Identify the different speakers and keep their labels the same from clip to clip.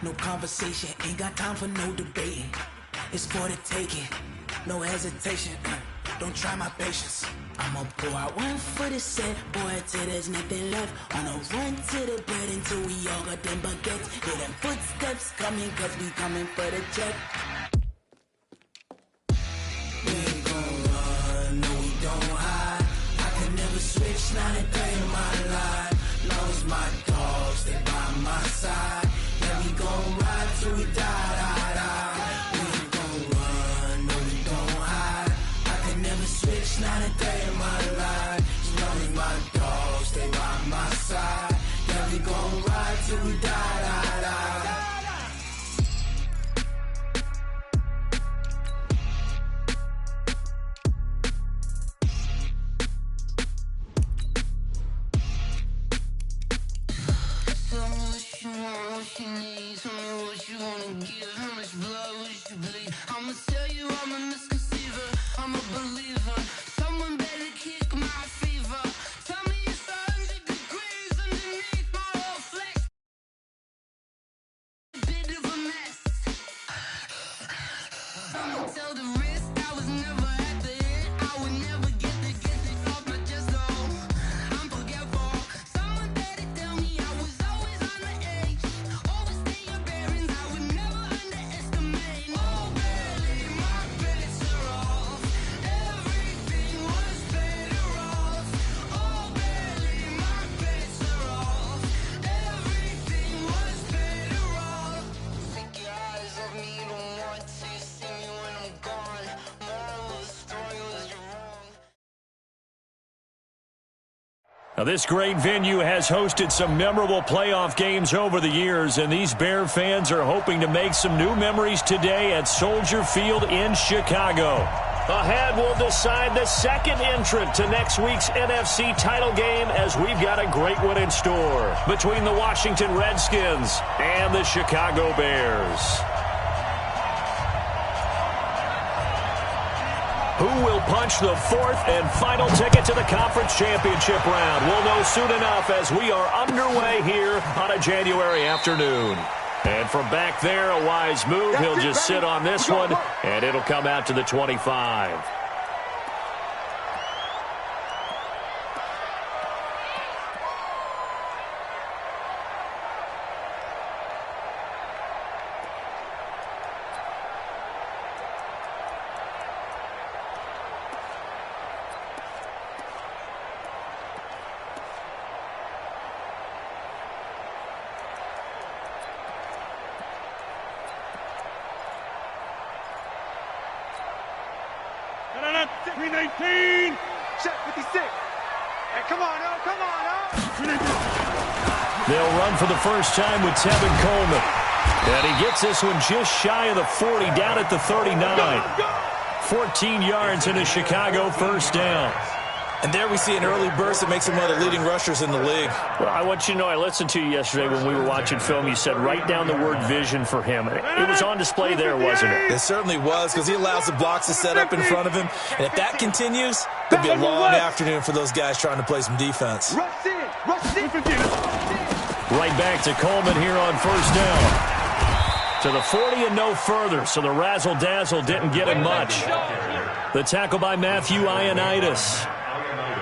Speaker 1: no conversation, ain't got time for no debating. It's for the taking, no hesitation. Don't try my patience. I'ma pour out one for the set, boy, till there's nothing left. On a run to the bread until we all got them baguettes. Hear them footsteps coming, cause we coming for the check. We ain't gon' run, no, we don't hide. I can never switch, not a day in my life. Lost my dogs, stay by my side. Yeah, we gon' ride till we die, die, die. We ain't gon' run, no, we don't hide. I can never switch, not a day in my life. As long as my dogs stay by my side. Yeah, we gon' ride till we die, die, die.
Speaker 2: I'ma tell you I'm a misconceiver, I'm a believer. Someone better kick my fever. Tell me it's 100 degrees underneath my whole flesh. Bit of a mess. I'ma tell the risk I was never at the end. I would never get this off my chest though. I'm forgetful. Someone better tell me I was always on the edge. Overstay your bearings, I would never underestimate. Oh, barely my bets are off. Everything was better off. Oh, barely my bets are off. Everything was better off. Take your eyes off me, don't want to see me when I'm gone. Moral of the story was you're wrong.
Speaker 3: Now, this great venue has hosted some memorable playoff games over the years, and these Bear fans are hoping to make some new memories today at Soldier Field in Chicago. Ahead, we'll decide the second entrant to next week's NFC title game, as we've got a great one in store between the Washington Redskins and the Chicago Bears. Who will punch the fourth and final ticket to the conference championship round? We'll know soon enough as we are underway here on a January afternoon. And from back there, a wise move. He'll just sit on this one, and it'll come out to the 25.
Speaker 4: Green 19, set 56. Hey, come on, oh, come on, oh.
Speaker 3: They'll run for the first time with Tevin Coleman. And he gets this one just shy of the 40, down at the 39. 14 yards in a Chicago first down.
Speaker 5: And there we see an early burst that makes him one of the leading rushers in the league.
Speaker 3: Well, I want you to know, I listened to you yesterday when we were watching film. You said write down the word vision for him. It was on display there, wasn't it?
Speaker 5: It certainly was, because he allows the blocks to set up in front of him. And if that continues, it'll be a long afternoon for those guys trying to play some defense.
Speaker 3: Right back to Coleman here on first down. To the 40 and no further, so the razzle-dazzle didn't get him much. The tackle by Matthew Ioannidis.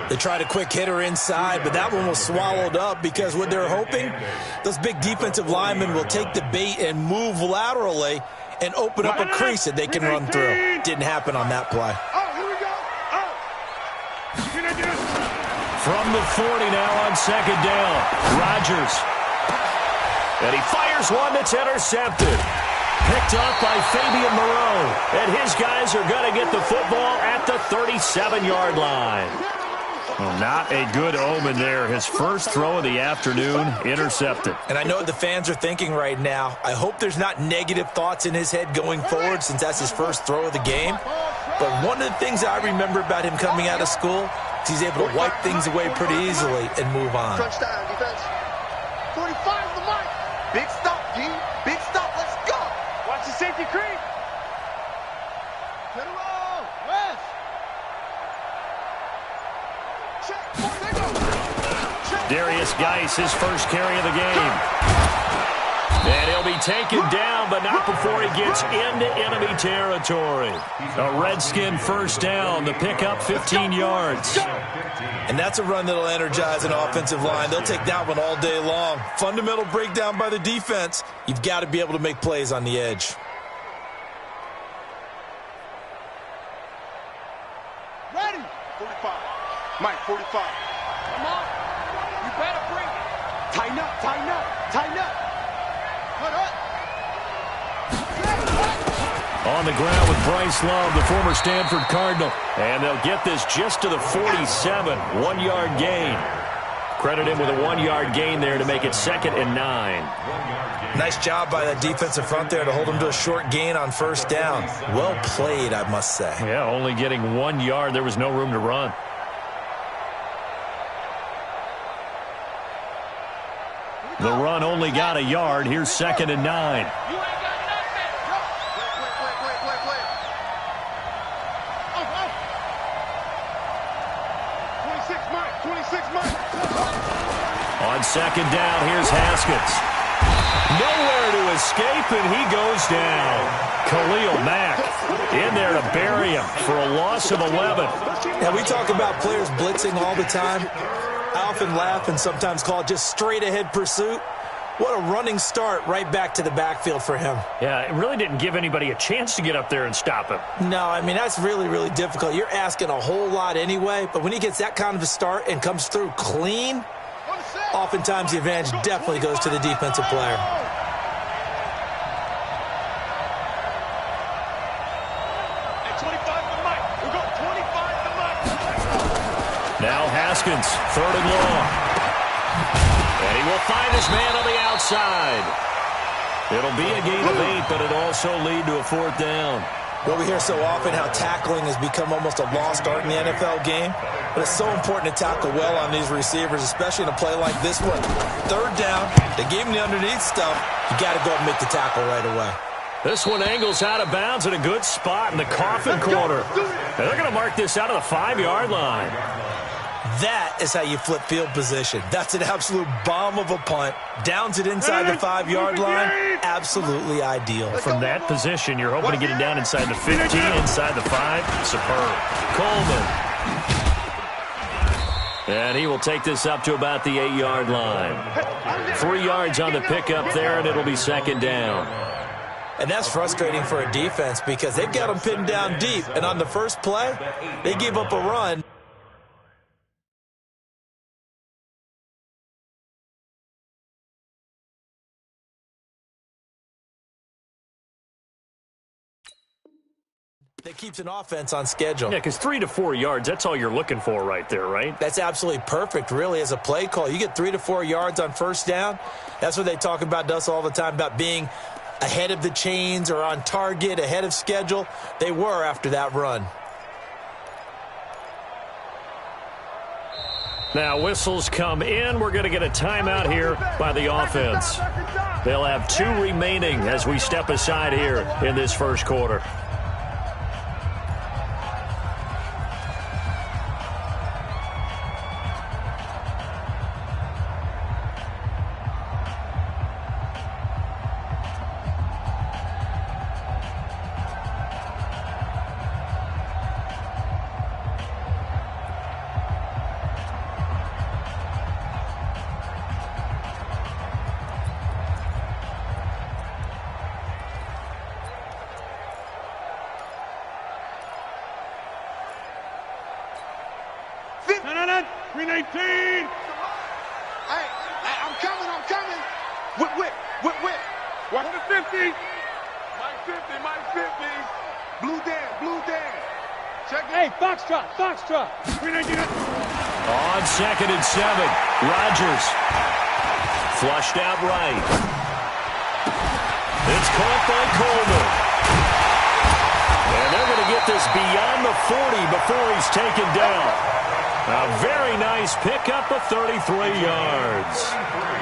Speaker 5: They tried a quick hitter inside, but that one was swallowed up because what they're hoping, those big defensive linemen will take the bait and move laterally and open up a crease that they can run through. Didn't happen on that play.
Speaker 3: From the 40 now on second down, Rodgers. And he fires one that's intercepted. Picked up by Fabian Moreau. And his guys are going to get the football at the 37-yard line. Well, not a good omen there. His first throw of the afternoon, intercepted.
Speaker 5: And I know what the fans are thinking right now. I hope there's not negative thoughts in his head going forward since that's his first throw of the game. But one of the things I remember about him coming out of school is he's able to wipe things away pretty easily and move on.
Speaker 4: Crunch down, defense. 45 the mark. Big stop, D. Big stop. Let's go. Watch the safety creep. To the roll. West.
Speaker 3: Darius Geis, his first carry of the game. And he'll be taken down, but not before he gets into enemy territory. A Redskin first down. The pickup, 15 yards.
Speaker 5: And that's a run that'll energize an offensive line. They'll take that one all day long. Fundamental breakdown by the defense. You've got to be able to make plays on the edge.
Speaker 4: Ready. 45. Mike, 45. Come on. You better bring it. Tighten up, tighten up, tighten up. Put up.
Speaker 3: On the ground with Bryce Love, the former Stanford Cardinal. And they'll get this just to the 47, 1-yard gain. Credit him with a 1-yard gain there to make it 2nd and 9.
Speaker 5: Nice job by that defensive front there to hold him to a short gain on first down. Well played, I must say.
Speaker 3: Yeah, only getting 1 yard. There was no room to run. The run only got a yard. Here's 2nd and 9. On 2nd down, here's Haskins. Nowhere to escape, and he goes down. Khalil Mack in there to bury him for a loss of 11.
Speaker 5: Now, we talk about players blitzing all the time. I often laugh and sometimes call it just straight-ahead pursuit. What a running start right back to the backfield for him.
Speaker 3: Yeah, it really didn't give anybody a chance to get up there and stop him.
Speaker 5: No, I mean, that's really, really difficult. You're asking a whole lot anyway, but when he gets that kind of a start and comes through clean, oftentimes the advantage definitely goes to the defensive player.
Speaker 3: Now Haskins, 3rd and long. And he will find his man on the outside. It'll be a gain of 8, but it'll also lead to a 4th down.
Speaker 5: Well, we hear so often how tackling has become almost a lost art in the NFL game. But it's so important to tackle well on these receivers, especially in a play like this one. 3rd down, they gave him the underneath stuff. You got to go and make the tackle right away.
Speaker 3: This one angles out of bounds at a good spot in the coffin corner. And they're going to mark this out of the 5-yard line.
Speaker 5: That is how you flip field position. That's an absolute bomb of a punt. Downs it inside the 5-yard line. Absolutely ideal.
Speaker 3: From that position, you're hoping to get it down inside the 15, inside the 5. Superb. Coleman. And he will take this up to about the 8-yard line. 3 yards on the pickup there, and it'll be 2nd down.
Speaker 5: And that's frustrating for a defense because they've got them pinned down deep. And on the first play, they gave up a run. That keeps an offense on schedule.
Speaker 3: Yeah, because 3 to 4 yards, that's all you're looking for right there, right?
Speaker 5: That's absolutely perfect, really, as a play call. You get 3 to 4 yards on first down. That's what they talk about us all the time, about being ahead of the chains or on target, ahead of schedule. They were after that run.
Speaker 3: Now whistles come in. We're going to get a timeout here by the offense. They'll have 2 remaining as we step aside here in this first quarter.
Speaker 4: Hey, I'm coming. Whip. Watch the 50. Mike 50. Blue Dan. Check it. Hey, Foxtrot. 319.
Speaker 3: On 2nd and 7, Rodgers. Flushed out right. It's caught by Coleman. And they're going to get this beyond the 40 before he's taken down. A very nice pickup of 33 yards.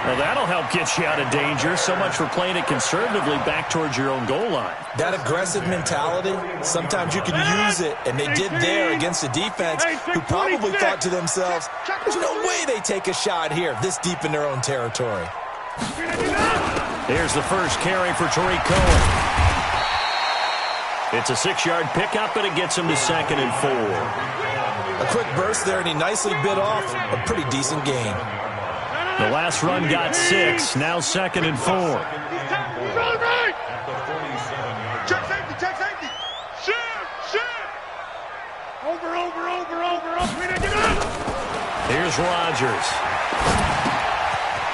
Speaker 3: Well, that'll help get you out of danger. So much for playing it conservatively back towards your own goal line.
Speaker 5: That aggressive mentality, sometimes you can use it, and they did there against a defense who probably thought to themselves, there's no way they take a shot here this deep in their own territory.
Speaker 3: Here's the first carry for Tariq Cohen. It's a 6-yard pickup, and it gets him to 2nd and 4.
Speaker 5: A quick burst there, and he nicely bit off a pretty decent gain.
Speaker 3: The last run got 6, now 2nd and 4.
Speaker 4: Right. Check safety. Shift. Over.
Speaker 3: Here's Rodgers.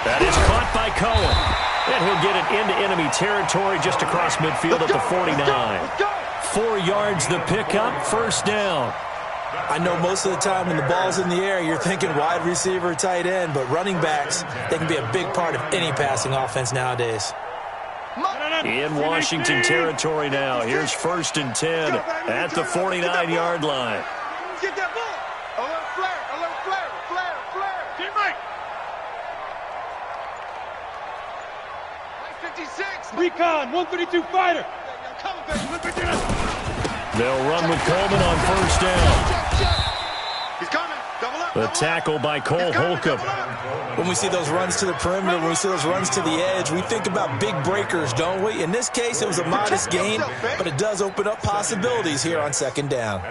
Speaker 3: That is caught by Cohen. And he'll get it into enemy territory just across midfield at the 49. 4 yards the pickup, first down.
Speaker 5: I know most of the time when the ball's in the air, you're thinking wide receiver, tight end, but running backs, they can be a big part of any passing offense nowadays.
Speaker 3: In Washington territory now. Here's 1st and 10 at the 49-yard line.
Speaker 4: Get that ball. Alert flare. Teammate. 56.
Speaker 6: Recon, 132 fighter.
Speaker 3: They'll run with Coleman on first down.
Speaker 4: He's coming. Double up.
Speaker 3: The tackle by Cole Holcomb.
Speaker 5: When we see those runs to the perimeter, when we see those runs to the edge, we think about big breakers, don't we? In this case, it was a modest gain, but it does open up possibilities here on 2nd down.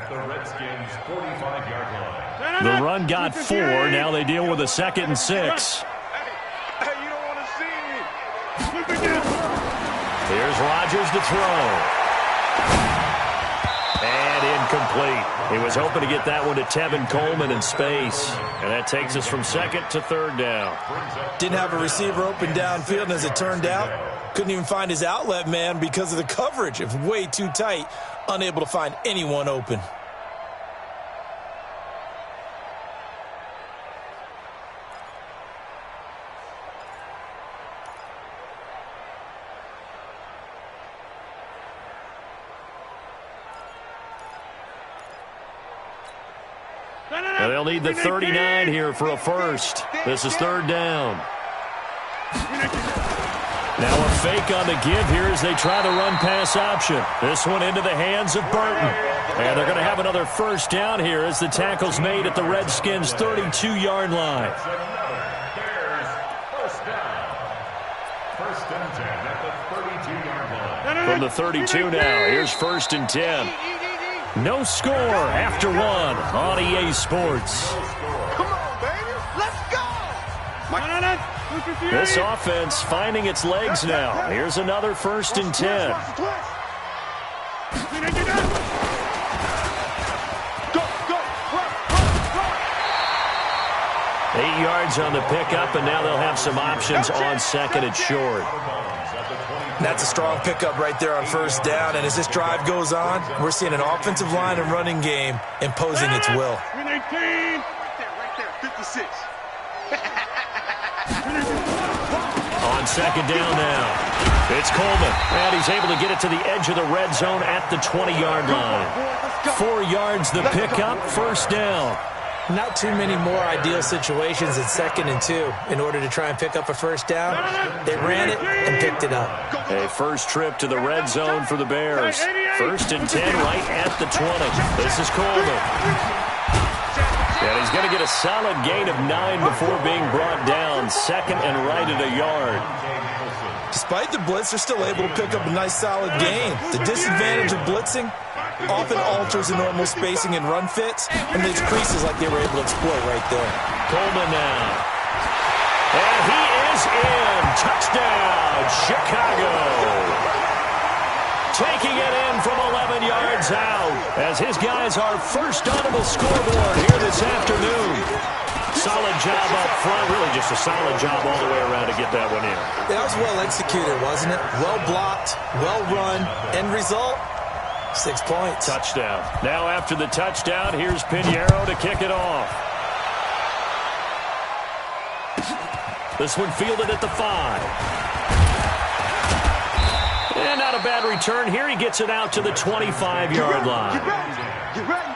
Speaker 3: The run got 4. Now they deal with a 2nd and 6.
Speaker 4: Hey, you don't want to see me.
Speaker 3: Here's Rodgers to throw. And incomplete. He was hoping to get that one to Tevin Coleman in space. And that takes us from 2nd to 3rd down.
Speaker 5: Didn't have a receiver open downfield, and as it turned out, couldn't even find his outlet man because of the coverage. It was way too tight, unable to find anyone open.
Speaker 3: Well, they'll need the 39 here for a first. This is 3rd down. Now a fake on the give here as they try the run-pass option. This one into the hands of Burton. And they're going to have another first down here as the tackle's made at the Redskins' 32-yard line. From the 32 now, here's 1st and 10. No score after 1 on EA Sports.
Speaker 4: Come on, baby. Let's go.
Speaker 3: This offense finding its legs now. Here's another 1st and 10.
Speaker 4: Go.
Speaker 3: 8 yards on the pickup, and now they'll have some options on 2nd and short.
Speaker 5: That's a strong pickup right there on first down, and as this drive goes on, we're seeing an offensive line and running game imposing its will.
Speaker 4: Right there, 56.
Speaker 3: On 2nd down now, it's Coleman, and he's able to get it to the edge of the red zone at the 20-yard line. 4 yards the pickup, first down.
Speaker 5: Not too many more ideal situations in 2nd and 2 in order to try and pick up a first down. They ran it and picked it up.
Speaker 3: A first trip to the red zone for the Bears. 1st and 10 right at the 20. This is Coleman. And he's going to get a solid gain of 9 before being brought down. 2nd and right at a yard.
Speaker 5: Despite the blitz, they're still able to pick up a nice solid gain. The disadvantage of blitzing often alters the normal spacing and run fits and leaves creases like they were able to exploit right there.
Speaker 3: Coleman now. And he is in. Touchdown, Chicago. Taking it in from 11 yards out as his guys are first onto the scoreboard here this afternoon. Solid job up front. Really just a solid job all the way around to get that one in.
Speaker 5: That was well executed, wasn't it? Well blocked, well run. End result? 6 points.
Speaker 3: Touchdown. Now after the touchdown, here's Pinheiro to kick it off. This one fielded at the 5. And not a bad return here. He gets it out to the 25-yard line.
Speaker 4: Get ready.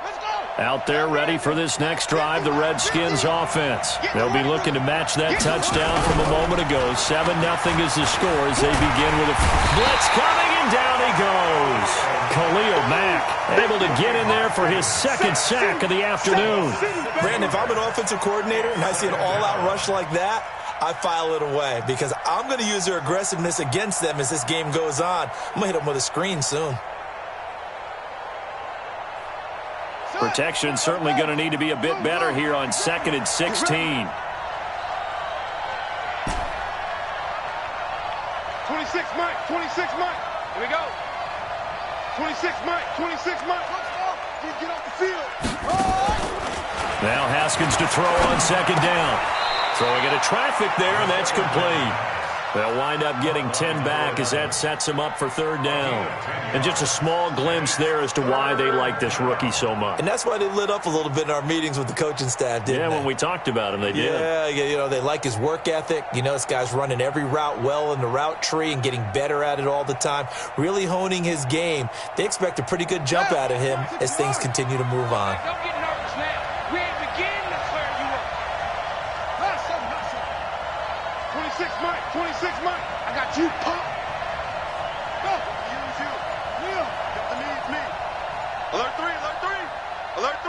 Speaker 4: Let's go.
Speaker 3: Out there ready for this next drive, the Redskins offense. They'll be looking to match that touchdown from a moment ago. 7-0 is the score as they begin with a blitz coming, and down he goes. Khalil Mack able to get in there for his second sack of the afternoon.
Speaker 5: Brandon, if I'm an offensive coordinator and I see an all-out rush like that, I file it away because I'm going to use their aggressiveness against them as this game goes on. I'm going to hit them with a screen soon.
Speaker 3: Protection certainly going to need to be a bit better here on 2nd and 16.
Speaker 4: 26 Mike, 26 Mike. Here we go. 26 Mike, 26 Mike. Get off the field.
Speaker 3: Now Haskins to throw on 2nd down. Throwing into traffic there, and that's complete. They'll wind up getting 10 back as that sets them up for 3rd down. And just a small glimpse there as to why they like this rookie so much.
Speaker 5: And that's why they lit up a little bit in our meetings with the coaching staff, didn't they?
Speaker 3: Yeah, when we talked about him, they did.
Speaker 5: Yeah, you know, they like his work ethic. You know, this guy's running every route well in the route tree and getting better at it all the time, really honing his game. They expect a pretty good jump out of him as things continue to move on.
Speaker 4: Don't get nervous now. We ain't beginning to flare you up. 26 Mike, 26 Mike. I got you, punk. Go. Use you. Yeah. If the needs me. Alert 3, alert 3. Alert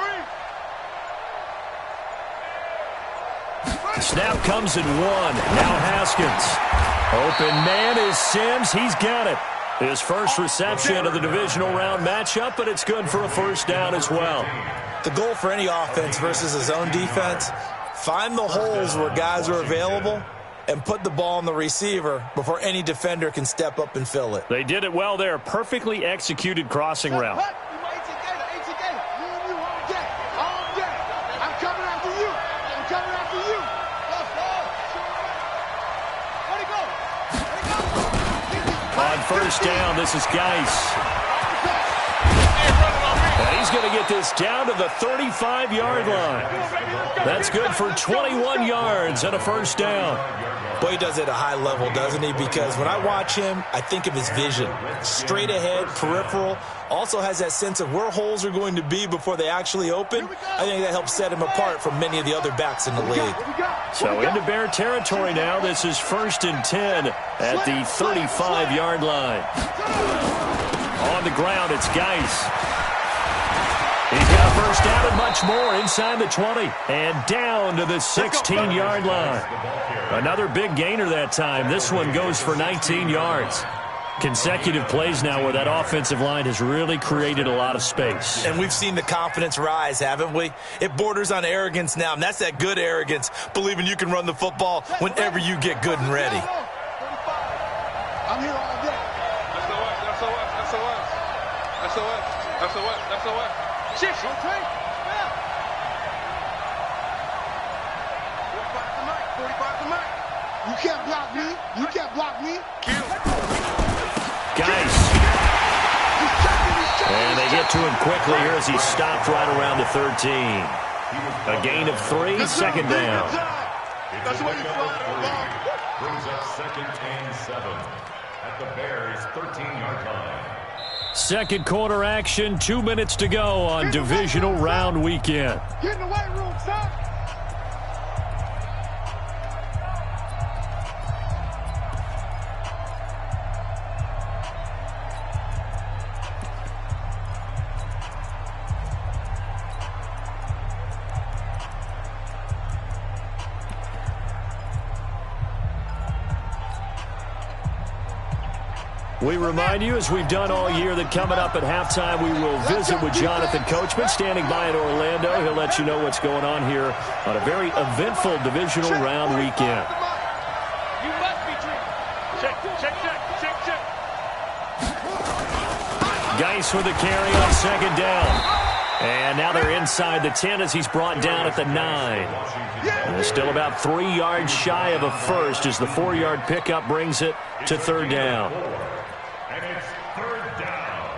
Speaker 4: 3.
Speaker 3: Snap comes in 1. Now Haskins. Open man is Sims. He's got it. His first reception of the divisional round matchup, but it's good for a 1st down as well.
Speaker 5: The goal for any offense versus a zone defense, find the holes where guys are available and put the ball on the receiver before any defender can step up and fill it.
Speaker 3: They did it well there. Perfectly executed crossing route. On 1st down, this is Geis. And he's going to get this down to the 35-yard line. That's good for 21 yards and a 1st down.
Speaker 5: Boy, he does it at a high level, doesn't he? Because when I watch him, I think of his vision. Straight ahead, peripheral. Also has that sense of where holes are going to be before they actually open. I think that helps set him apart from many of the other backs in the league.
Speaker 3: So into Bear territory now. This is 1st and 10 at the 35-yard line. On the ground, it's Geis. He's got a 1st down and much more inside the 20 and down to the 16-yard line. Another big gainer that time. This one goes for 19 yards. Consecutive plays now where that offensive line has really created a lot of space.
Speaker 5: And we've seen the confidence rise, haven't we? It borders on arrogance now, and that's that good arrogance, believing you can run the football whenever you get good and ready.
Speaker 4: I'm here all day. SOS. Shit. 45 to Mike. You can't block me. You can't block me.
Speaker 3: Geis. And they get to him quickly here as he stopped right around the 13. A gain of 3, 2nd down.
Speaker 4: That's what you fly.
Speaker 7: Brings up 2nd and 7 at the Bears' 13-yard line.
Speaker 3: Second quarter action, 2 minutes to go on divisional round weekend.
Speaker 4: Get in the weight room, son.
Speaker 3: We remind you, as we've done all year, that coming up at halftime, we will visit with Jonathan Coachman, standing by in Orlando. He'll let you know what's going on here on a very eventful divisional round weekend.
Speaker 4: You must be drinking. Check.
Speaker 3: Geis with a carry on 2nd down. And now they're inside the 10 as he's brought down at the 9. And still about 3 yards shy of a 1st as the 4-yard pickup brings it to 3rd down.
Speaker 7: And it's 3rd down.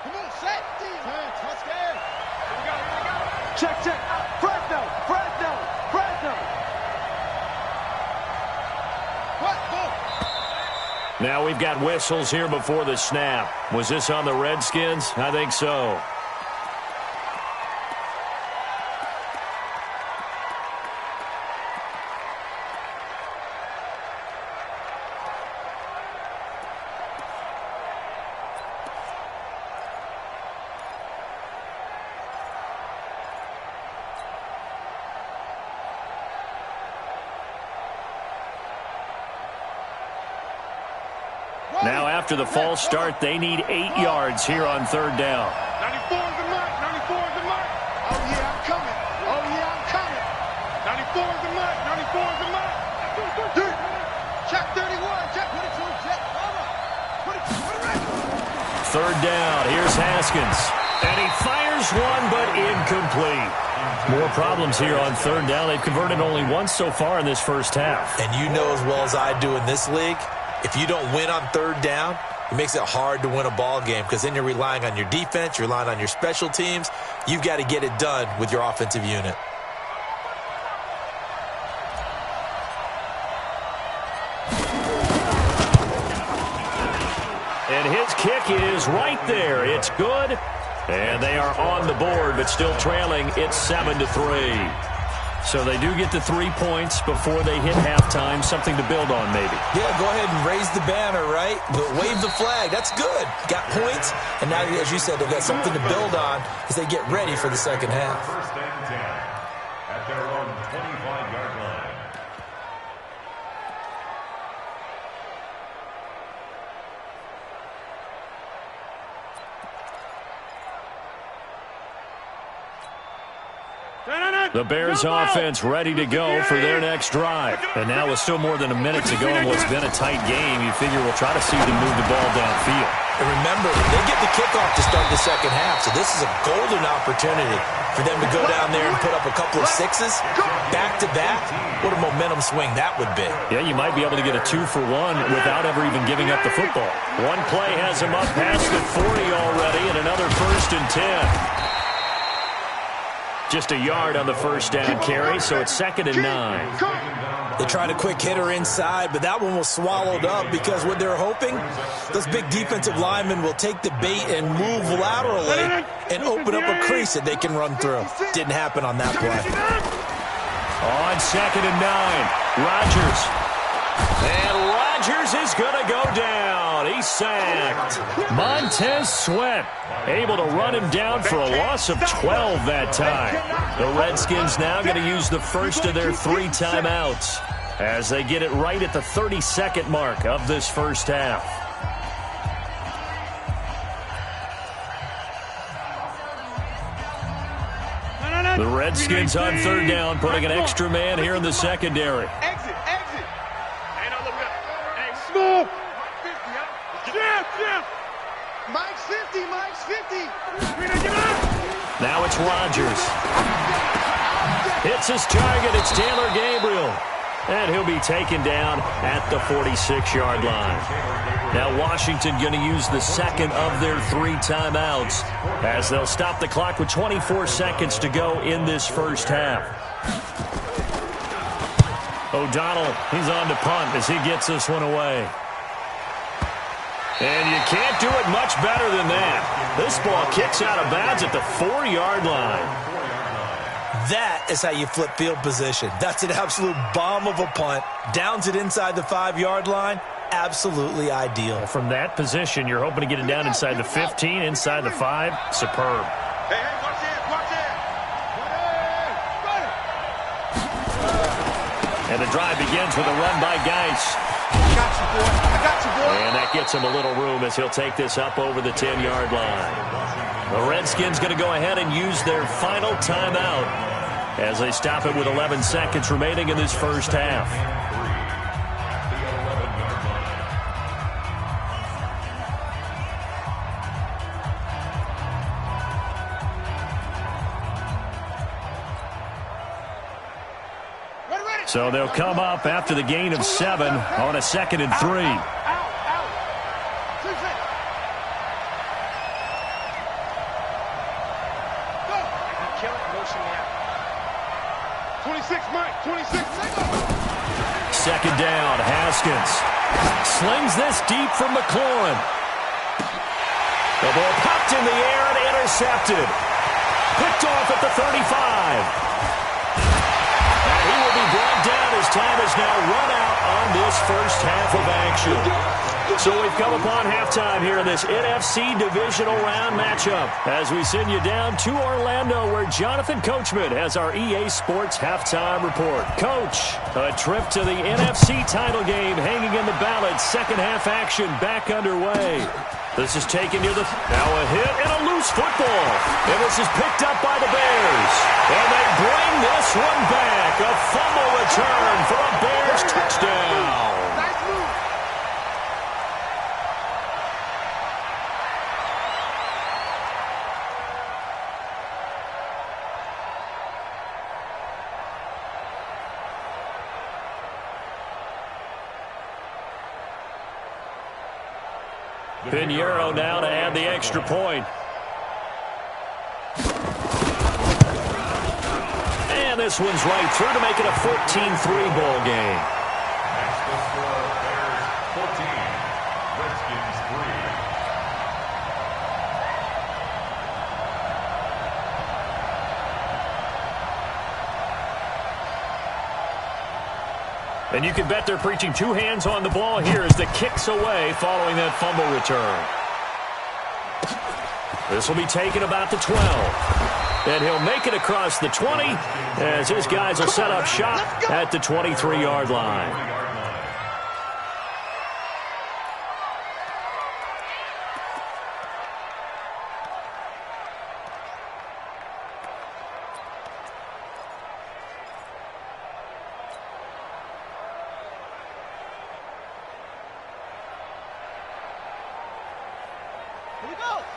Speaker 4: Come on, set. Touchdown. Here we go. Check. Fresno.
Speaker 3: Now we've got whistles here before the snap. Was this on the Redskins? I think so. Now after the false start, they need 8 yards here on third down.
Speaker 4: 94 is the mark. 94 is the mark. Oh, yeah, I'm coming. Oh, yeah, I'm coming. 94 is the mark. 94 is the mark. Check 31. Check 22. Check. Put it right.
Speaker 3: Third down. Here's Haskins. And he fires one, but incomplete. More problems here on third down. They've converted only once so far in this first half.
Speaker 5: And you know as well as I do in this league, if you don't win on third down, it makes it hard to win a ball game because then you're relying on your defense, you're relying on your special teams. You've got to get it done with your offensive unit.
Speaker 3: And his kick is right there. It's good. And they are on the board, but still trailing. It's 7-3. So they do get the 3 points before they hit halftime. Something to build on, maybe.
Speaker 5: Yeah, go ahead and raise the banner, right? But wave the flag. That's good. Got points. And now, as you said, they've got something to build on as they get ready for the second half.
Speaker 7: First and 10 at their own 25-yard line.
Speaker 3: The Bears offense ready to go for their next drive. And now with still more than a minute to go in what's been a tight game, you figure we'll try to see them move the ball downfield.
Speaker 5: And remember, they get the kickoff to start the second half, so this is a golden opportunity for them to go down there and put up a couple of sixes back-to-back. What a momentum swing that would be.
Speaker 3: Yeah, you might be able to get a 2-for-1 without ever even giving up the football. One play has them up past the 40 already, and another 1st and 10. Just a yard on the first down carry, so it's 2nd and 9.
Speaker 5: They tried a quick hitter inside, but that one was swallowed up because what they're hoping, those big defensive linemen will take the bait and move laterally and open up a crease that they can run through. Didn't happen on that play.
Speaker 3: On 2nd and 9, Rodgers. And Rodgers is going to go down. He's sacked. Montez Sweat able to run him down for a loss of 12 that time. The Redskins now going to use the first of their 3 timeouts as they get it right at the 30-second mark of this first half. The Redskins on third down, putting an extra man here in the secondary.
Speaker 4: Exit. Ain't no looking up. Hey, smooth. Mike's 50. Mike's 50.
Speaker 3: Now it's Rodgers. Hits his target. It's Taylor Gabriel. And he'll be taken down at the 46-yard line. Now Washington going to use the second of their 3 timeouts as they'll stop the clock with 24 seconds to go in this first half. O'Donnell, he's on to punt as he gets this one away. And you can't do it much better than that. This ball kicks out of bounds at the 4-yard line.
Speaker 5: That is how you flip field position. That's an absolute bomb of a punt. Downs it inside the 5-yard line. Absolutely ideal.
Speaker 3: From that position, you're hoping to get it down inside the 15, inside the 5. Superb.
Speaker 4: Hey, watch it.
Speaker 3: And the drive begins with a run by Geis.
Speaker 4: I got you, boy.
Speaker 3: And that gets him a little room as he'll take this up over the 10-yard line. The Redskins going to go ahead and use their final timeout as they stop it with 11 seconds remaining in this first half. So they'll come up after the gain of 7 on a 2nd and 3. second down. Haskins slings this deep from McLaurin. The ball popped in the air and intercepted. Picked off at the 35. And he will be brought down as time is now run out on this first half of action. So we've come upon halftime here in this NFC Divisional Round matchup as we send you down to Orlando where Jonathan Coachman has our EA Sports Halftime Report. Coach, a trip to the NFC title game hanging in the balance. Second half action back underway. This is taken near the... Now a hit and a loose football. And this is picked up by the Bears. And they bring this one back. A fumble return for a Bears touchdown. Pinheiro now to add the extra point. And this one's right through to make it a 14-3 ball game.
Speaker 7: Next the score, Bears 14, Redskins 3.
Speaker 3: And you can bet they're preaching two hands on the ball here as the kick's away following that fumble return. This will be taken about the 12. And he'll make it across the 20 as his guys will set up shop at the 23-yard line.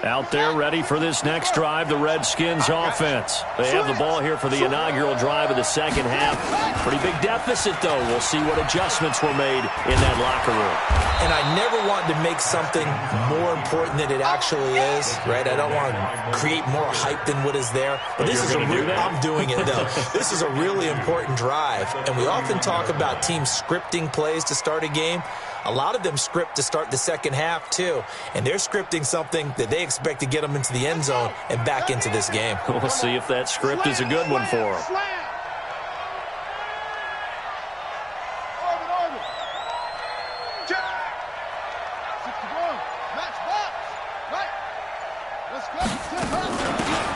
Speaker 3: Out there ready for this next drive, the Redskins offense. They have the ball here for the inaugural drive of the second half. Pretty big deficit, though. We'll see what adjustments were made in that locker room.
Speaker 5: And I never want to make something more important than it actually is, right? I don't want to create more hype than what is there. But this is I'm doing it, though. This is a really important drive. And we often talk about teams scripting plays to start a game. A lot of them script to start the second half, too. And they're scripting something that they expect to get them into the end zone and back into this game.
Speaker 3: We'll see if that script is a good one for them.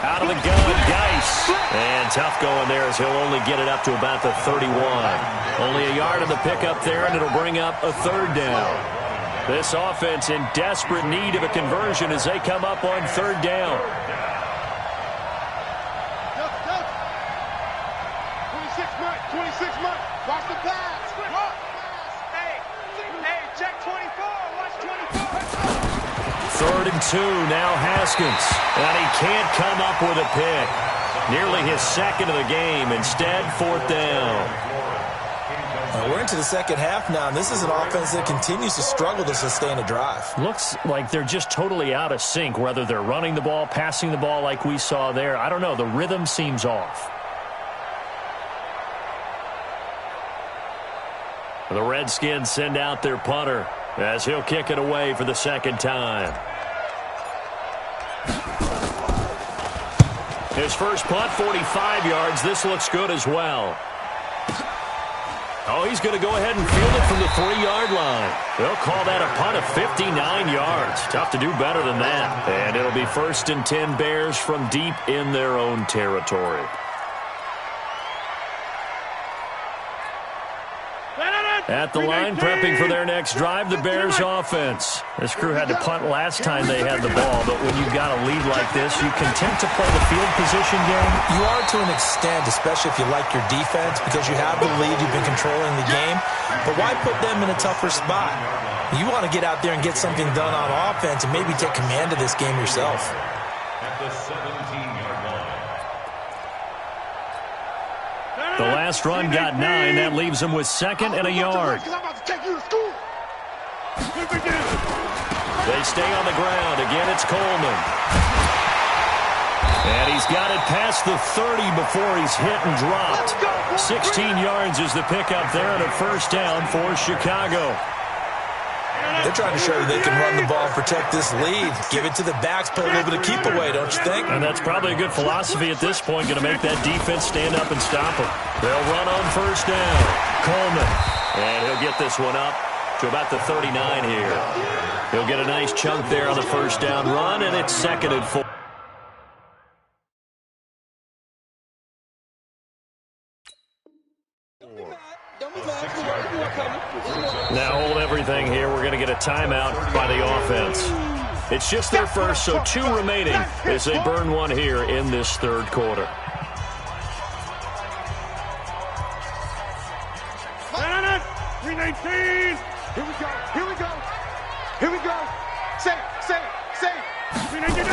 Speaker 3: Out of the gun, Geis. And tough going there as he'll only get it up to about the 31. Only a yard of the pickup there, and it'll bring up a third down. This offense in desperate need of a conversion as they come up on third down.
Speaker 4: 26 months. Watch the pass. Hey, check 24. Watch 24.
Speaker 3: 3rd and 2, now Haskins. And he can't come up with a pick. Nearly his second of the game. Instead, 4th down.
Speaker 5: We're into the second half now, and this is an offense that continues to struggle to sustain a drive.
Speaker 3: Looks like they're just totally out of sync, whether they're running the ball, passing the ball like we saw there. I don't know. The rhythm seems off. The Redskins send out their punter as he'll kick it away for the second time. His first punt, 45 yards. This looks good as well. Oh, he's going to go ahead and field it from the 3-yard line. They'll call that a punt of 59 yards. Tough to do better than that. And it'll be 1st and 10 Bears from deep in their own territory. At the line, prepping for their next drive, the Bears offense. This crew had to punt last time they had the ball, but when you've got a lead like this, you content to play the field position game?
Speaker 5: You are to an extent, especially if you like your defense, because you have the lead, you've been controlling the game. But why put them in a tougher spot? You want to get out there and get something done on offense and maybe take command of this game yourself.
Speaker 7: At the 17-yard line.
Speaker 3: The last run got 9. That leaves him with 2nd and a yard. They stay on the ground. Again, it's Coleman. And he's got it past the 30 before he's hit and dropped. 16 yards is the pickup there on a first down for Chicago.
Speaker 5: They're trying to show that they can run the ball and protect this lead. Give it to the backs, play a little bit of keep away, don't you think?
Speaker 3: And that's probably a good philosophy at this point, going to make that defense stand up and stop them. They'll run on first down. Coleman. And he'll get this one up to about the 39 here. He'll get a nice chunk there on the first down run, and it's 2nd and 4. Now hold everything here. We're going to get a timeout by the offense. It's just their first, so 2 remaining as they burn one here in this third quarter.
Speaker 4: No. 319. Here we go. Here we go. Here we go. Say it. 319.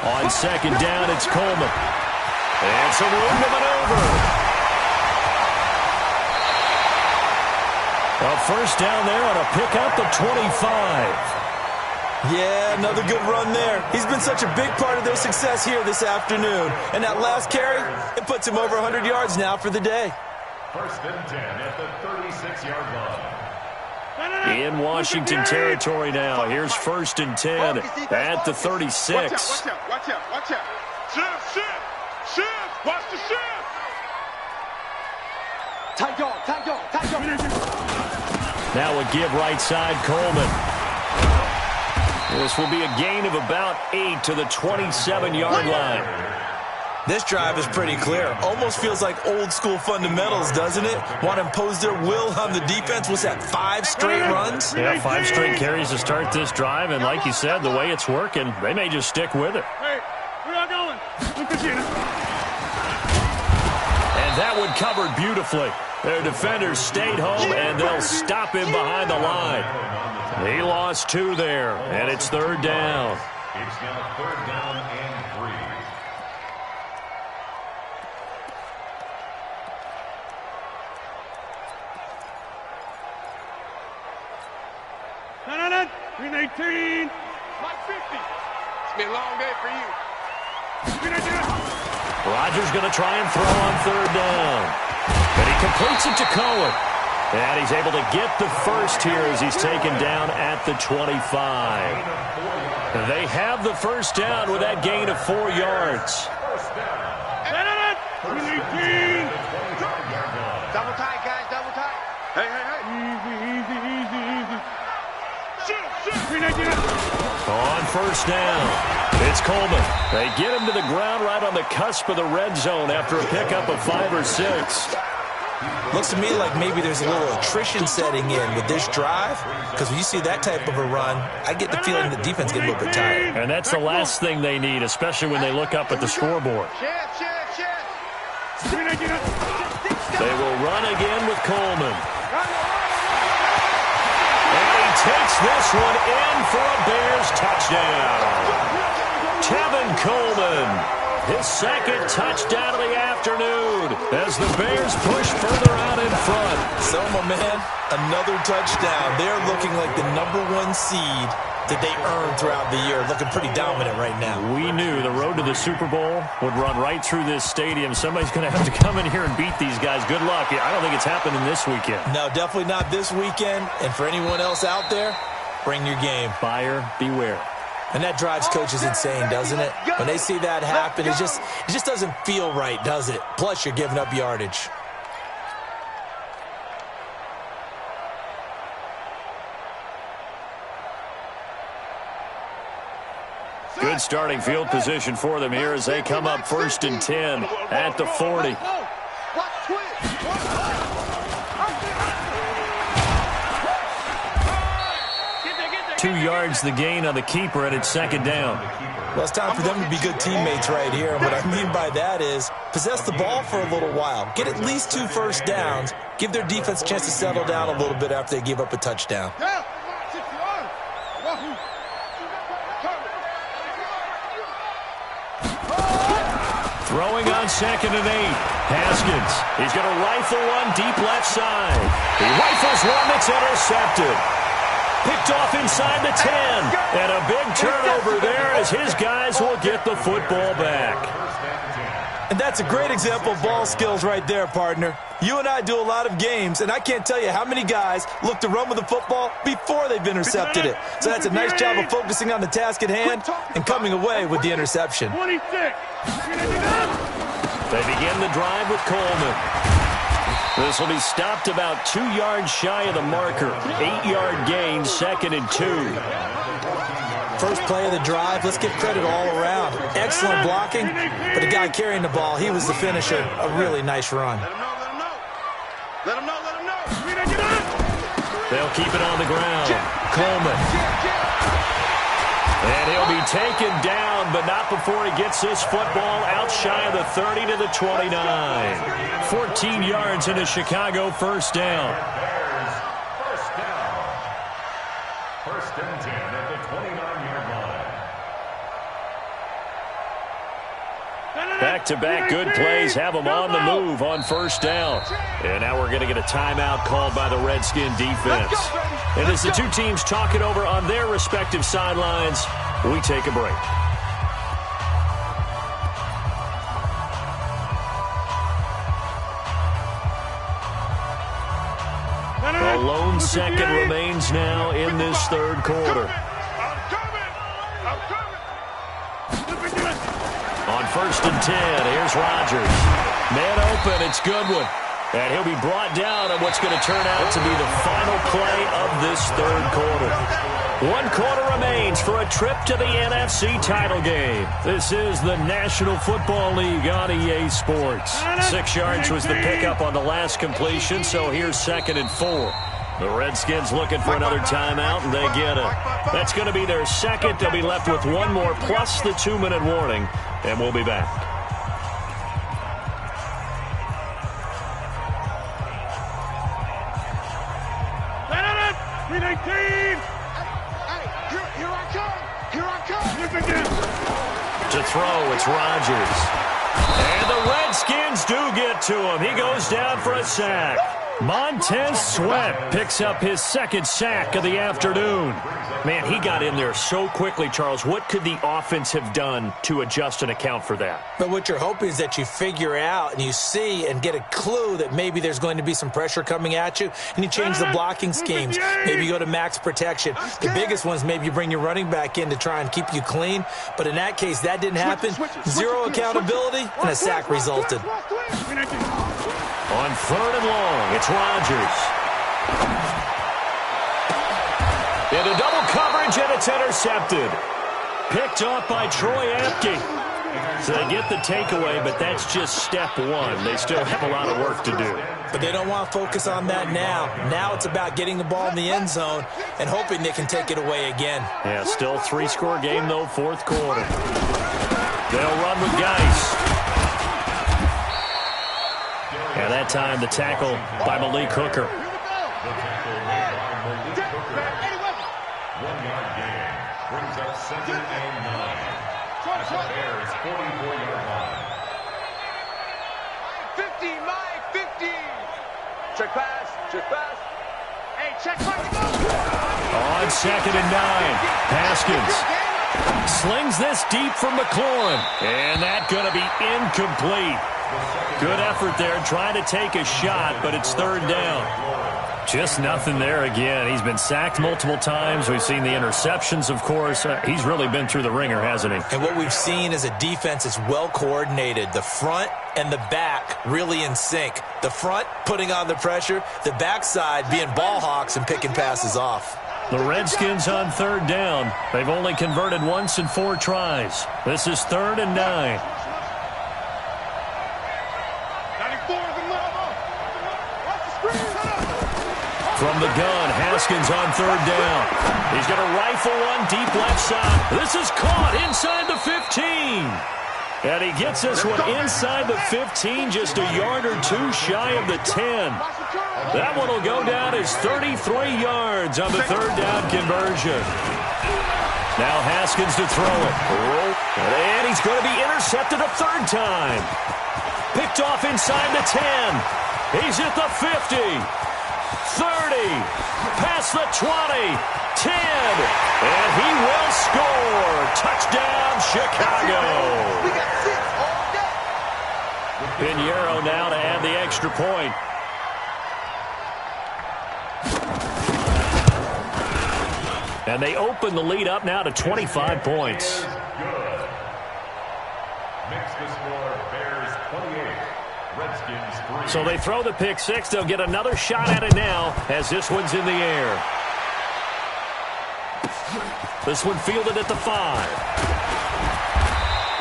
Speaker 3: On second down, it's Coleman. And some room to maneuver. A first down there on a pickup of 25.
Speaker 5: Yeah, another good run there. He's been such a big part of their success here this afternoon. And that last carry, it puts him over 100 yards now for the day.
Speaker 7: 1st and 10 at the 36-yard line.
Speaker 3: In Washington territory now. Here's 1st and 10 at the 36.
Speaker 4: Watch out. Shift. Watch the shift. Tight dog.
Speaker 3: Now a give right side, Coleman. This will be a gain of about 8 to the 27-yard line.
Speaker 5: This drive is pretty clear. Almost feels like old school fundamentals, doesn't it? Want to impose their will on the defense. What's that, 5 straight runs?
Speaker 3: Yeah, 5 straight carries to start this drive. And like you said, the way it's working, they may just stick with it.
Speaker 4: Hey, where y'all going?
Speaker 3: And that one covered beautifully. Their defenders stayed home, and they'll stop him behind the line. He lost 2 there, and it's 3rd down.
Speaker 7: It's now 3rd down and 3.
Speaker 4: No. 319. Like 50. It's been a long day for you. 319.
Speaker 3: Rodgers going to try and throw on 3rd down. And he completes it to Cohen. And he's able to get the first here as he's taken down at the 25. They have the first down with that gain of 4 yards.
Speaker 4: Double tight, guys, double tight. Hey. Easy. Shoot.
Speaker 3: On first down, it's Coleman. They get him to the ground right on the cusp of the red zone after a pickup of 5 or 6.
Speaker 5: Looks to me like maybe there's a little attrition setting in with this drive, because when you see that type of a run, I get the feeling the defense gets a little bit tired.
Speaker 3: And that's the last thing they need, especially when they look up at the scoreboard. They will run again with Coleman. And he takes this one in for a Bears touchdown. Tevin Coleman. His 2nd touchdown of the afternoon as the Bears push further out in front.
Speaker 5: So, my man, another touchdown. They're looking like the #1 seed that they earned throughout the year. Looking pretty dominant right now.
Speaker 3: We knew the road to the Super Bowl would run right through this stadium. Somebody's going to have to come in here and beat these guys. Good luck. I don't think it's happening this weekend.
Speaker 5: No, definitely not this weekend. And for anyone else out there, bring your game.
Speaker 3: Buyer beware.
Speaker 5: And that drives coaches insane, doesn't it? When they see that happen, it just doesn't feel right, does it? Plus, you're giving up yardage.
Speaker 3: Good starting field position for them here as they come up 1st and 10 at the 40. 2 yards the gain on the keeper, and it's 2nd down.
Speaker 5: Well, it's time for them to be good teammates right here. And what I mean by that is possess the ball for a little while. Get at least 2 first downs. Give their defense a chance to settle down a little bit after they give up a touchdown.
Speaker 3: Throwing on 2nd and 8. Haskins. He's going to rifle one deep left side. He rifles one that's intercepted. Picked off inside the 10. And a big turnover there as his guys will get the football back.
Speaker 5: And that's a great example of ball skills right there, partner. You and I do a lot of games, and I can't tell you how many guys look to run with the football before they've intercepted it. So that's a nice job of focusing on the task at hand and coming away with the interception.
Speaker 6: 26.
Speaker 3: They begin the drive with Coleman. This will be stopped about 2 yards shy of the marker. 8-yard gain, 2nd and 2.
Speaker 5: First play of the drive, let's give credit all around. Excellent blocking, but the guy carrying the ball, he was the finisher. A really nice run.
Speaker 4: Let him know.
Speaker 3: They'll keep it on the ground. Coleman. And he'll be taken down, but not before he gets this football out shy of the 30 to the 29. 14 yards into Chicago, first down.
Speaker 7: First down. First and 10 at the 29-yard line.
Speaker 3: Back-to-back good plays have them on the move on first down. And now we're going to get a timeout called by the Redskin defense. And as the two teams talk it over on their respective sidelines, we take a break. A lone second remains now in this third quarter. On first and 10, here's Rodgers. Man open, it's Goodwin. And he'll be brought down on what's going to turn out to be the final play of this third quarter. 1 quarter remains for a trip to the NFC title game. This is the National Football League on EA Sports. 6 yards was the pickup on the last completion, so here's 2nd and 4. The Redskins looking for another timeout, and they get it. That's going to be their second. They'll be left with one more, plus the 2-minute warning, and we'll be back. To throw, it's Rodgers. And the Redskins do get to him. He goes down for a sack. Montez Sweat picks up his second sack of the afternoon. Man, he got in there so quickly, Charles. What could the offense have done to adjust and account for that?
Speaker 5: But what you're hoping is that you figure out and you see and get a clue that maybe there's going to be some pressure coming at you, and you change the blocking schemes. Maybe you go to max protection. The biggest one is maybe you bring your running back in to try and keep you clean. But in that case, that didn't happen. Zero accountability, and a sack resulted.
Speaker 3: On 3rd and long, it's Rodgers. Into double coverage, and it's intercepted. Picked off by Troy Apke. So they get the takeaway, but that's just step one. They still have a lot of work to do.
Speaker 5: But they don't want to focus on that now. Now it's about getting the ball in the end zone and hoping they can take it away again.
Speaker 3: Yeah, still 3-score game, though, 4th quarter. They'll run with Geis. And that time, the tackle by Malik Hooker.
Speaker 7: 1-yard gain brings up 2nd and 9 at the Bears' 44-yard line.
Speaker 4: 50, my 50. Check pass. Hey, check pass.
Speaker 3: On 2nd and 9, Haskins slings this deep from McLaurin. And that's going to be incomplete. Good effort there, trying to take a shot, but it's 3rd down. Just nothing there again. He's been sacked multiple times. We've seen the interceptions, of course. He's really been through the ringer, hasn't he?
Speaker 5: And what we've seen is a defense that's well coordinated. The front and the back really in sync. The front putting on the pressure, the backside being ball hawks and picking passes off.
Speaker 3: The Redskins on 3rd down. They've only converted once in 4 tries. This is 3rd and 9. From the gun, Haskins on 3rd down. He's going to rifle one deep left side. This is caught inside the 15. And he gets this one inside the 15, just a yard or 2 shy of the 10. That one will go down as 33 yards on the 3rd down conversion. Now Haskins to throw it. And he's going to be intercepted a 3rd time. Picked off inside the 10. He's at the 50. 30, past the 20, 10, and he will score. Touchdown, Chicago. Pinheiro now to add the extra point. And they open the lead up now to 25 points.
Speaker 7: Makes the score Bears 28, Redskins 3.
Speaker 3: So they throw the pick six. They'll get another shot at it now as this one's in the air. This one fielded at the 5.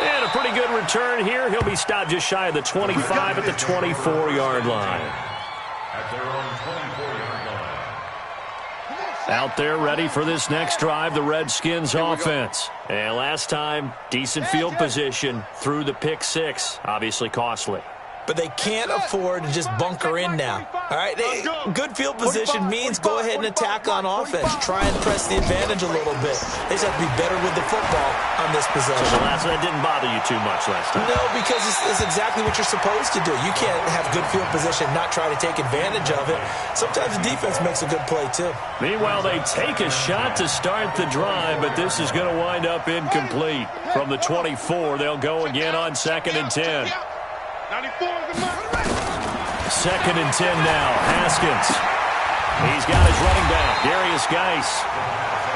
Speaker 3: And a pretty good return here. He'll be stopped just shy of the 25 at the 24-yard line.
Speaker 7: At their own 24-yard line.
Speaker 3: Out there ready for this next drive, the Redskins offense. And last time, decent field position through the pick six. Obviously costly.
Speaker 5: But they can't afford to just bunker in now. All right, good field position means go ahead and attack on offense. Try and press the advantage a little bit. They just have to be better with the football on this possession.
Speaker 3: So that didn't bother you too much last time?
Speaker 5: No, because it's exactly what you're supposed to do. You can't have good field position, not try to take advantage of it. Sometimes the defense makes a good play, too.
Speaker 3: Meanwhile, they take a shot to start the drive, but this is going to wind up incomplete. From the 24, they'll go again on 2nd and 10.
Speaker 4: 94 is the mark.
Speaker 3: 2nd and 10 now. Haskins. He's got his running back, Darius Geis.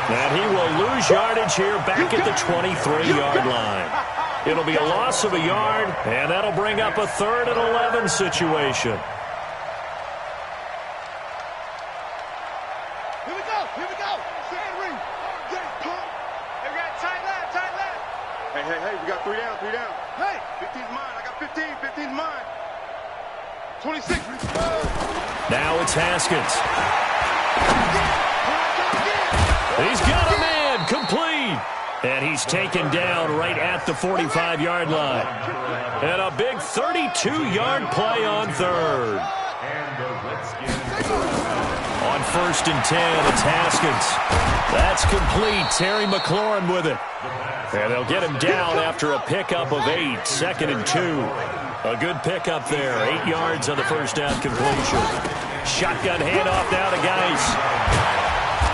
Speaker 3: And he will lose yardage here back at the 23-yard line. It'll be a loss of a yard, and that'll bring up a 3rd and 11 situation.
Speaker 4: Here we go. Here we go. Sand ring. Hey, we got tight left. Hey, we got 3 down. Hey, 15's mine. I got 15. 15's mine. 26.
Speaker 3: Now it's Haskins. He's got a man, complete. And he's taken down right at the 45-yard line. And a big 32-yard play on 3rd. On 1st and 10, it's Haskins. That's complete. Terry McLaurin with it. And they'll get him down after a pickup of 8. 2nd and 2. A good pickup there. 8 yards on the first down completion. Shotgun handoff now to Geis.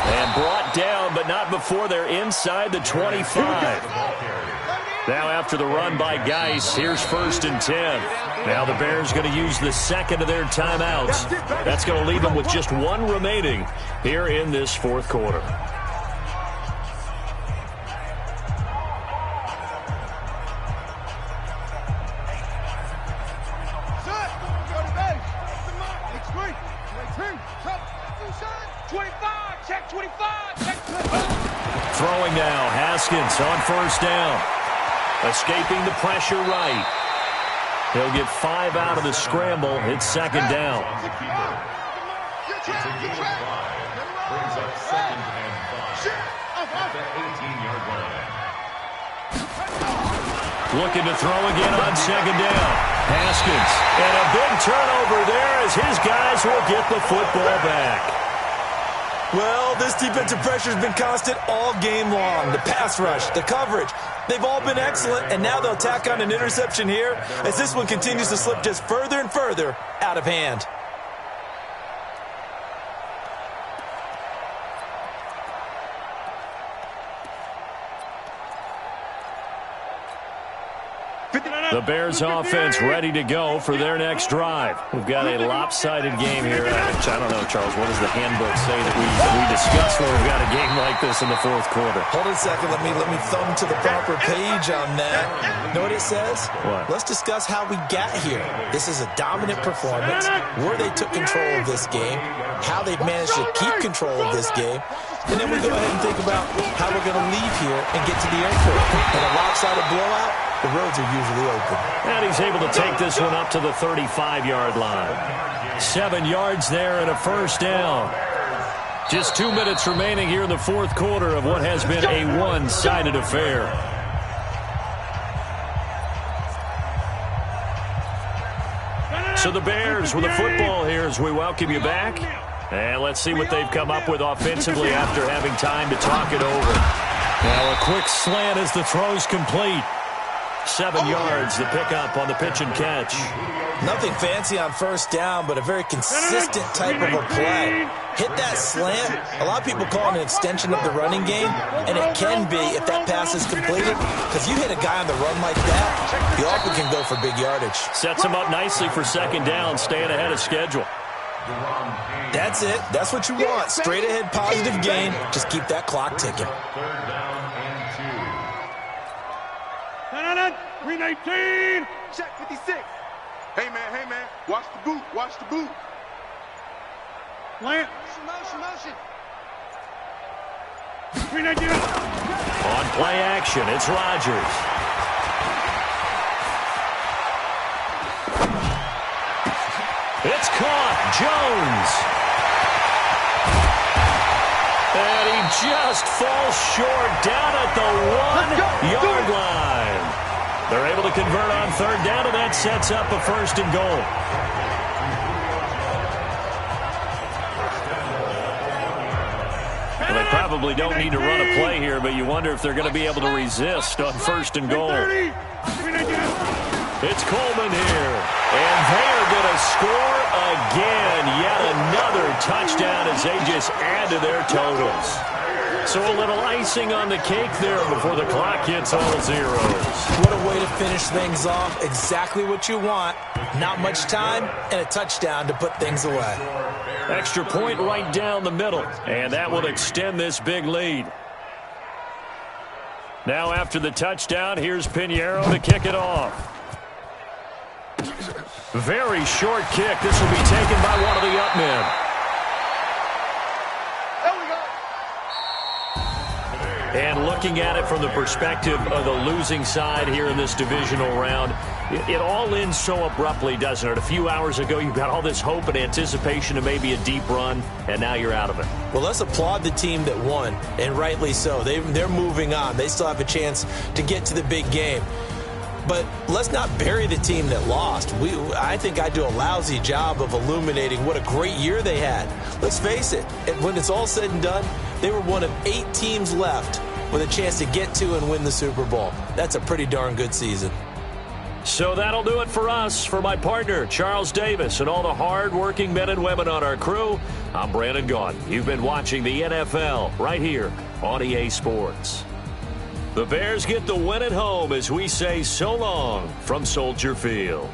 Speaker 3: And brought down, but not before they're inside the 25. Now after the run by Geis, here's 1st and 10. Now the Bears going to use the second of their timeouts. That's going to leave them with just 1 remaining here in this 4th quarter. Throwing now, Haskins on 1st down. Escaping the pressure right. He'll get 5 out of the scramble. It's 2nd down.
Speaker 7: It's a gain of 5. Brings up 2nd and 5. At the 18-yard line.
Speaker 3: Looking to throw again on 2nd down. Haskins. And a big turnover there as his guys will get the football back.
Speaker 5: Well, this defensive pressure has been constant all game long. The pass rush, the coverage, they've all been excellent, and now they'll tack on an interception here as this one continues to slip just further and further out of hand.
Speaker 3: The Bears offense ready to go for their next drive. We've got a lopsided game here. I don't know, Charles, what does the handbook say that we discuss when we've got a game like this in the 4th quarter?
Speaker 5: Hold it a second. Let me thumb to the proper page on that. Know what it says?
Speaker 3: What?
Speaker 5: Let's discuss how we got here. This is a dominant performance, where they took control of this game, how they've managed to keep control of this game, and then we go ahead and think about how we're going to leave here and get to the airport. In a lopsided blowout, the roads are usually open.
Speaker 3: And he's able to take this one up to the 35-yard line. 7 yards there and a 1st down. Just 2 minutes remaining here in the 4th quarter of what has been a one-sided affair. So the Bears with the football here as we welcome you back. And let's see what they've come up with offensively after having time to talk it over. Now a quick slant as the throw's complete. 7 yards, the pickup on the pitch and catch.
Speaker 5: Nothing fancy on first down, but a very consistent type of a play. Hit that slant. A lot of people call it an extension of the running game, and it can be if that pass is completed, because you hit a guy on the run like that, you often can go for big yardage.
Speaker 3: Sets him up nicely for second down, staying ahead of schedule.
Speaker 5: That's it. That's what you want. Straight ahead positive gain. Just keep that clock ticking.
Speaker 7: Third down and 2.
Speaker 6: 319.
Speaker 4: Check 56. Hey, man, watch the boot, watch the boot.
Speaker 6: Plant.
Speaker 4: Motion.
Speaker 6: 319.
Speaker 3: On play action, it's Rodgers. It's caught. Jones. And he just falls short down at the 1-yard line. They're able to convert on third down, and that sets up a first and goal. Well, they probably don't need to run a play here, but you wonder if they're going to be able to resist on first and goal. It's Coleman here, and they're going to score again. Yet another touchdown as they just add to their totals. So a little icing on the cake there before the clock hits all zeros.
Speaker 5: What a way to finish things off. Exactly what you want. Not much time and a touchdown to put things away.
Speaker 3: Extra point right down the middle, and that will extend this big lead. Now after the touchdown, here's Pinheiro to kick it off. Very short kick. This will be taken by one of the up men. And looking at it from the perspective of the losing side here in this divisional round, it all ends so abruptly, doesn't it? A few hours ago, you've got all this hope and anticipation of maybe a deep run, and now you're out of it.
Speaker 5: Well, let's applaud the team that won, and rightly so. They're moving on. They still have a chance to get to the big game. But let's not bury the team that lost. I think I do a lousy job of illuminating what a great year they had. Let's face it, when it's all said and done, they were one of 8 teams left with a chance to get to and win the Super Bowl. That's a pretty darn good season.
Speaker 3: So that'll do it for us. For my partner, Charles Davis, and all the hard-working men and women on our crew, I'm Brandon Gaudin. You've been watching the NFL right here on EA Sports. The Bears get the win at home as we say so long from Soldier Field.